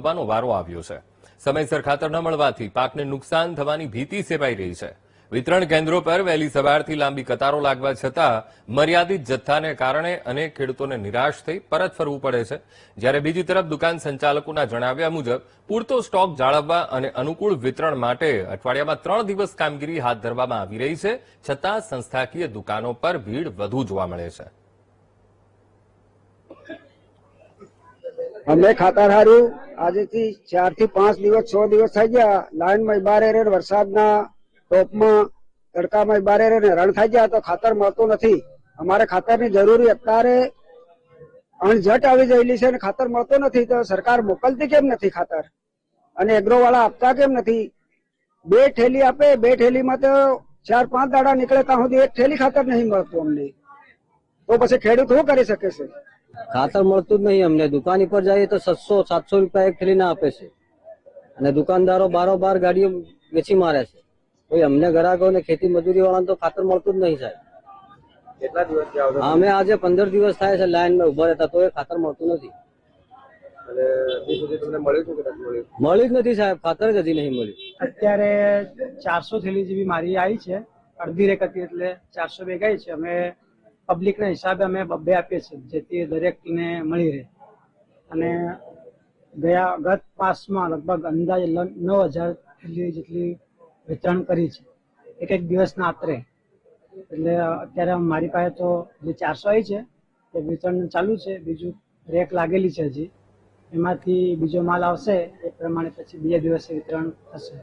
ભોગવવાનો વારો આવ્યો છે। સમયસર ખાતર ન મળવાથી પાકને નુકસાન થવાની ભીતિ સેવાઈ રહી છે। વિતરણ કેન્દ્રો પર વહેલી સવારથી લાંબી કતારો લાગવા છતાં મર્યાદિત જથ્થાને કારણે અનેક ખેડૂતોને નિરાશ થઈ પરત ફરવું પડે છે। જ્યારે બીજી તરફ દુકાન સંચાલકોના જણાવ્યા મુજબ પૂરતો સ્ટોક જાળવવા અને અનુકૂળ વિતરણ માટે અઠવાડિયામાં 3 દિવસ કામગીરી હાથ ધરવામાં આવી રહી છે, છતાં સંસ્થાકીય દુકાનો પર ભીડ વધુ જોવા મળે છે। અમે ખાતર હાર્યું આજથી 4 થી 5 દિવસ 6 દિવસ થઈ ગયા। લાઈનમાં બારે રે વરસાદના ટોપમાં તડકામાં બારે રે રણ થઈ ગયા તો ખાતર મળતું નથી। અમારે ખાતરની જરૂરી અત્યારે અણઝટ આવી ગયેલી છે અને ખાતર મળતું નથી તો સરકાર મોકલતી કેમ નથી ખાતર અને એગ્રો વાળા આપતા કેમ નથી? 2 થેલી આપે, 2 થેલીમાં તો 4-5 દાડા નીકળે ત્યાં સુધી 1 થેલી ખાતર નહીં મળતું અમને, તો પછી ખેડૂત શું કરી શકે છે? ખાતર મળતું જ નહીં અમને। દુકાન પર જઈએ તો 600-700 રૂપિયા એક થેલી ના આપે છે અને દુકાનદારો બારોબાર ગાડીઓ વેચી મારે છે। કોઈ અમને ગ્રાહકોને ખેતી મજૂરી વાળાને તો ખાતર મળતું જ નહીં સાહેબ। કેટલા દિવસથી આવો? અમે આજે 15 દિવસ થાય છે લાઈનમાં ઉભા રહેતા તો એ ખાતર મળતું નથી। અને હજી સુધી તમને મળ્યું છે કે નથી મળ્યું? મળ્યું જ નથી સાહેબ, ખાતર જ હજી નહીં મળ્યું। અત્યારે 400 થેલી જેવી મારી આવી છે, અડધી રેક હતી એટલે 400 ભેગાઈ છે। અમે પબ્લિકના હિસાબે અમે 2 આપીએ છીએ જેથી દરેકને મળી રહે અને ગત પાસમાં લગભગ અંદાજે 9000 થેલી જેટલી વિતરણ કરી છે એક દિવસના આતરે। એટલે અત્યારે મારી પાસે તો જે 400 આવી છે તે વિતરણ ચાલુ છે, બીજું રેક લાગેલી છે હજી, એમાંથી બીજો માલ આવશે એ પ્રમાણે પછી 2 દિવસે વિતરણ થશે।